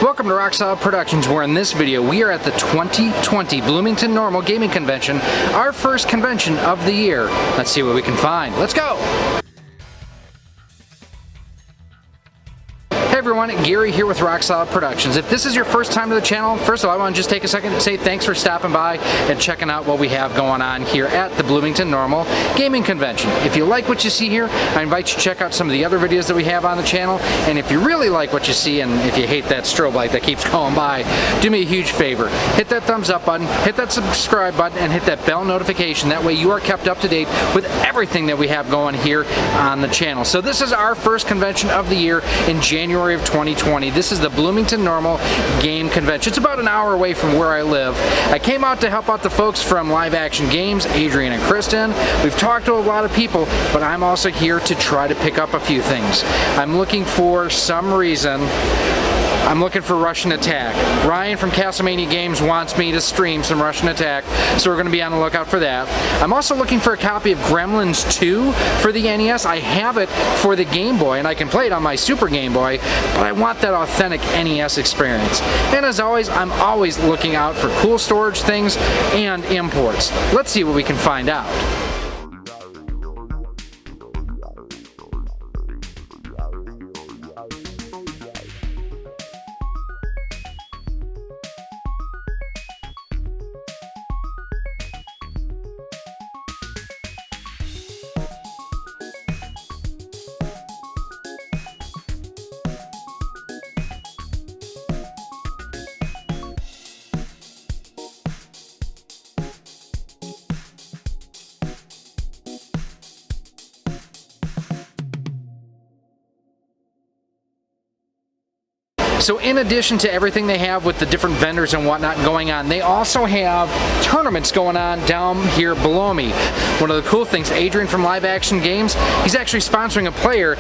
Welcome to Rock Solid Productions, where in this video we are at the 2020 Bloomington-Normal Gaming Convention, our first convention of the year. Let's see what we can find. Let's go! Hey everyone, Gary here with Rock Solid Productions. If this is your first time to the channel, first of all, I want to just take a second to say thanks for stopping by and checking out what we have going on here at the Bloomington-Normal Gaming Convention. If you like what you see here, I invite you to check out some of the other videos that we have on the channel. And if you really like what you see, and if you hate that strobe light that keeps going by, do me a huge favor. Hit that thumbs up button, hit that subscribe button, and hit that bell notification. That way you are kept up to date with everything that we have going here on the channel. So this is our first convention of the year in January of 2020. This is the Bloomington-Normal Game Convention. It's about an hour away from where I live. I came out to help out the folks from Live Action Games, Adrian and Kristen. We've talked to a lot of people, but I'm also here to try to pick up a few things. I'm looking for some reason. I'm looking for Russian Attack. Ryan from Castlemania Games wants me to stream some Russian Attack, so we're going to be on the lookout for that. I'm also looking for a copy of Gremlins 2 for the NES. I have it for the Game Boy, and I can play it on my Super Game Boy, but I want that authentic NES experience. And as always, I'm always looking out for cool storage things and imports. Let's see what we can find out. So in addition to everything they have with the different vendors and whatnot going on, they also have tournaments going on down here below me. One of the cool things, Adrian from Live Action Games, he's actually sponsoring a player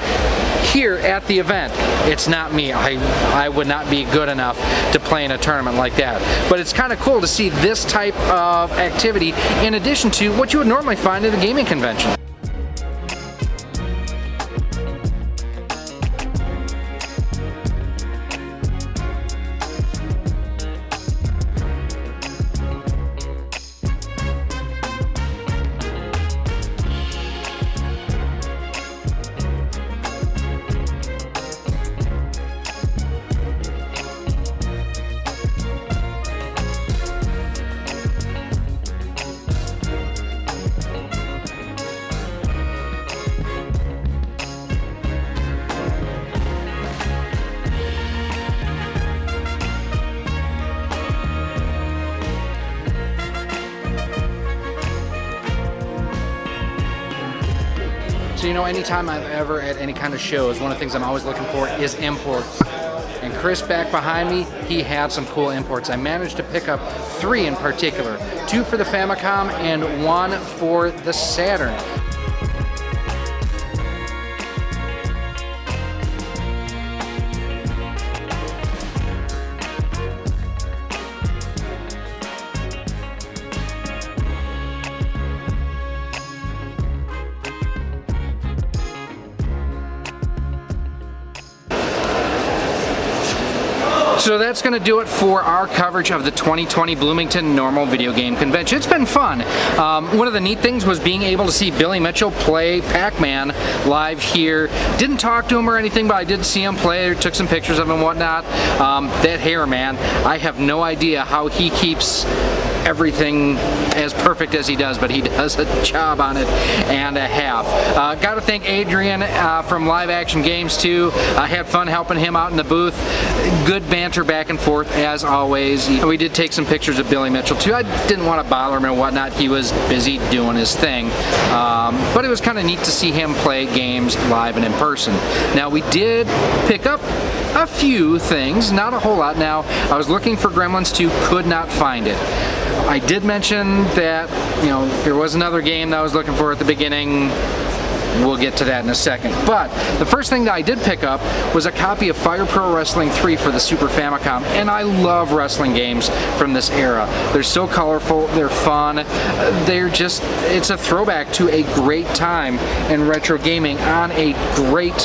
here at the event. It's not me. I would not be good enough to play in a tournament like that. But it's kind of cool to see this type of activity in addition to what you would normally find at a gaming convention. So you know, anytime I'm ever at any kind of shows, one of the things I'm always looking for is imports. And Chris back behind me, he had some cool imports. I managed to pick up 3 in particular. 2 for the Famicom and 1 for the Saturn. So that's going to do it for our coverage of the 2020 Bloomington-Normal Video Game Convention. It's been fun. One of the neat things was being able to see Billy Mitchell play Pac-Man live here. Didn't talk to him or anything, but I did see him play, took some pictures of him and whatnot. That hair, man, I have no idea how he keeps everything as perfect as he does, but he does a job on it and a half. Got to thank Adrian from Live Action Games too. I had fun helping him out in the booth. Good banter back and forth as always. We did take some pictures of Billy Mitchell too. I didn't want to bother him and whatnot. He was busy doing his thing. But it was kind of neat to see him play games live and in person. Now we did pick up a few things, not a whole lot. Now I was looking for Gremlins 2, could not find it. I did mention that, you know, there was another game that I was looking for at the beginning. We'll get to that in a second. But the first thing that I did pick up was a copy of Fire Pro Wrestling 3 for the Super Famicom, and I love wrestling games from this era. They're so colorful, they're fun, they're just, it's a throwback to a great time in retro gaming on a great,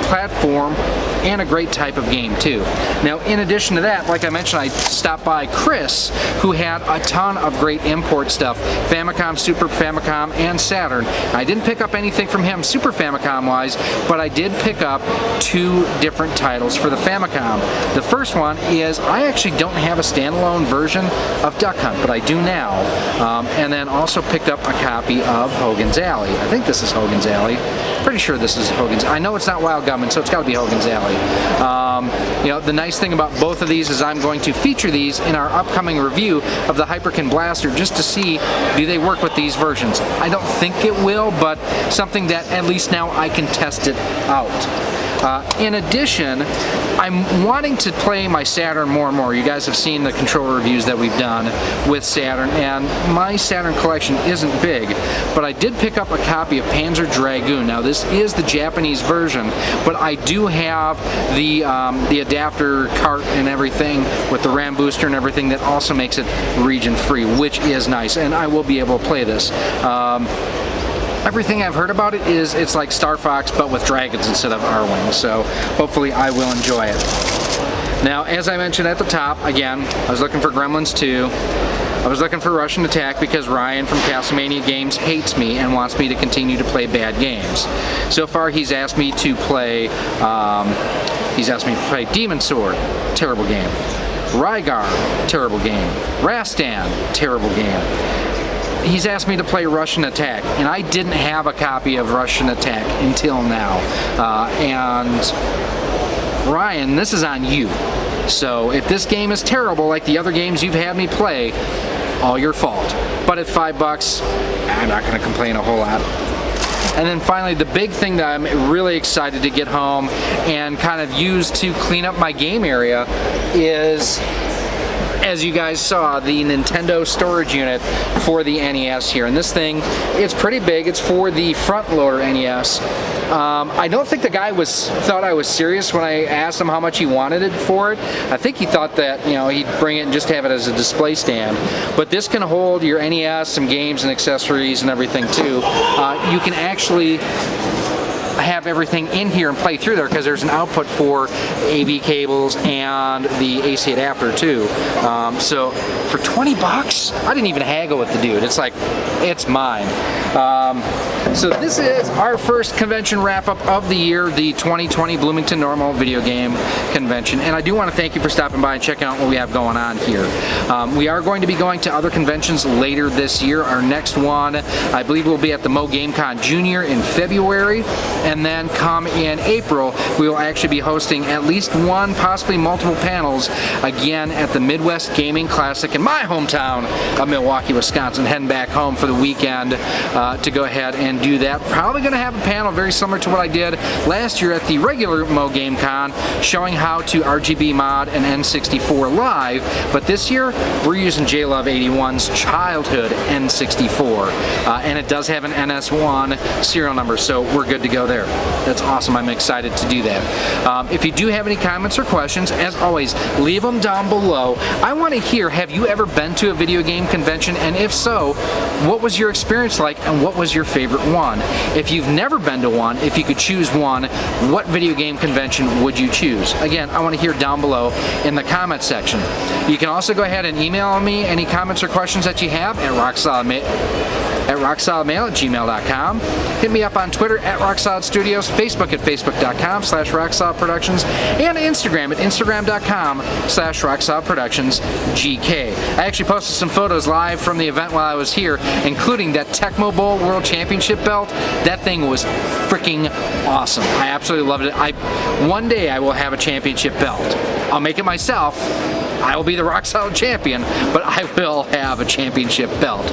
platform and a great type of game too. Now, in addition to that, like I mentioned, I stopped by Chris, who had a ton of great import stuff, Famicom, Super Famicom, and Saturn. I didn't pick up anything from him Super Famicom wise, but I did pick up 2 different titles for the Famicom. The first one is, I actually don't have a standalone version of Duck Hunt, but I do now. And then also picked up a copy of Hogan's Alley. I think this is Hogan's Alley. Pretty sure this is Hogan's. I know it's not Wild Gunman, so it's got to be Hogan's Alley. You know, the nice thing about both of these is I'm going to feature these in our upcoming review of the Hyperkin Blaster, just to see, do they work with these versions. I don't think it will, but something that at least now I can test it out. In addition, I'm wanting to play my Saturn more and more. You guys have seen the controller reviews that we've done with Saturn, and my Saturn collection isn't big, but I did pick up a copy of Panzer Dragoon. Now, this is the Japanese version, but I do have the adapter cart and everything with the RAM booster and everything that also makes it region-free, which is nice, and I will be able to play this. Everything I've heard about it is it's like Star Fox, but with dragons instead of R-Wings, so hopefully I will enjoy it. Now, as I mentioned at the top, again, I was looking for Gremlins 2. I was looking for Russian Attack because Ryan from Castlemania Games hates me and wants me to continue to play bad games. So far, he's asked me to play Demon Sword, terrible game. Rygar, terrible game. Rastan, terrible game. He's asked me to play Russian Attack, and I didn't have a copy of Russian Attack until now. And Ryan, this is on you. So if this game is terrible like the other games you've had me play, all your fault. But at $5, I'm not going to complain a whole lot. And then finally, the big thing that I'm really excited to get home and kind of use to clean up my game area is, as you guys saw, the Nintendo storage unit for the NES here. And this thing, it's pretty big. It's for the front loader NES. I don't think the guy thought I was serious when I asked him how much he wanted it for it. I think he thought that, you know, he'd bring it and just have it as a display stand. But this can hold your NES, some games and accessories and everything too. You can actually have everything in here and play through there because there's an output for AV cables and the AC adapter too. So for 20 bucks, I didn't even haggle with the dude. It's like, it's mine. So this is our first convention wrap-up of the year, the 2020 Bloomington-Normal Video Game Convention. And I do want to thank you for stopping by and checking out what we have going on here. We are going to be going to other conventions later this year. Our next one, I believe, will be at the MoGameCon Junior in February. And then come in April, we will actually be hosting at least one, possibly multiple panels, again at the Midwest Gaming Classic in my hometown of Milwaukee, Wisconsin. Heading back home for the weekend to go ahead and do that. Probably going to have a panel very similar to what I did last year at the regular MoGameCon, showing how to RGB mod an N64 live, but this year we're using JLove81's childhood N64, and it does have an NS1 serial number, so we're good to go there. That's awesome. I'm excited to do that. If you do have any comments or questions, as always, leave them down below. I want to hear, have you ever been to a video game convention? And if so, what was your experience like and what was your favorite one? If you've never been to one, if you could choose one, what video game convention would you choose? Again, I want to hear down below in the comment section. You can also go ahead and email me any comments or questions that you have at rocksolidmail@gmail.com. Hit me up on Twitter at RockSolidStudios, Facebook at Facebook.com/RockSolidProductions, and Instagram at Instagram.com/RockSolidProductionsGK. I actually posted some photos live from the event while I was here, including that Tecmo Bowl World Championship belt. That thing was freaking awesome. I absolutely loved it. One day I will have a championship belt. I'll make it myself. I will be the Rock Solid champion, but I will have a championship belt.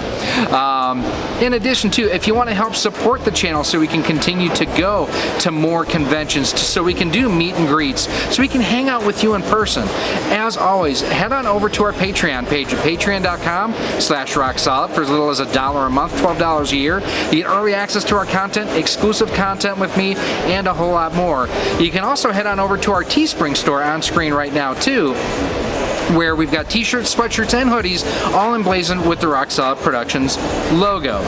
In addition to, if you want to help support the channel so we can continue to go to more conventions, so we can do meet and greets, so we can hang out with you in person, as always, head on over to our Patreon page at patreon.com/rocksolid for as little as $1 a month, $12 a year. You get early access to our content, exclusive content with me, and a whole lot more. You can also head on over to our Teespring store on screen right now too, where we've got t-shirts, sweatshirts, and hoodies all emblazoned with the Rock Solid Productions logo.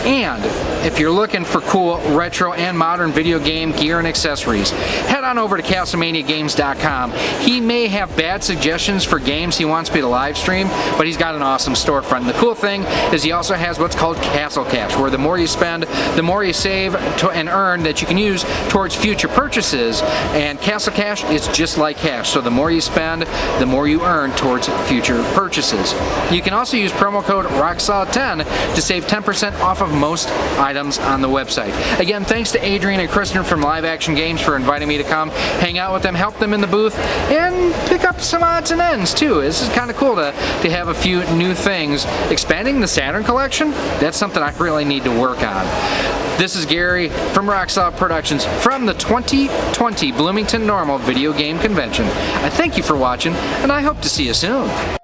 And if you're looking for cool retro and modern video game gear and accessories, head on over to CastlemaniaGames.com. He may have bad suggestions for games he wants me to live stream, but he's got an awesome storefront. And the cool thing is he also has what's called Castle Cash, where the more you spend, the more you save and earn that you can use towards future purchases. And Castle Cash is just like cash, so the more you spend, the more you earn towards future purchases. You can also use promo code ROCKSOLID10 to save 10% off of most items on the website. Again, thanks to Adrian and Kristen from Live Action Games for inviting me to come hang out with them, help them in the booth, and pick up some odds and ends too. This is kind of cool to have a few new things. Expanding the Saturn collection, that's something I really need to work on. This is Gary from Rock Solid Productions from the 2020 Bloomington-Normal Video Game Convention. I thank you for watching, and I hope to see you soon.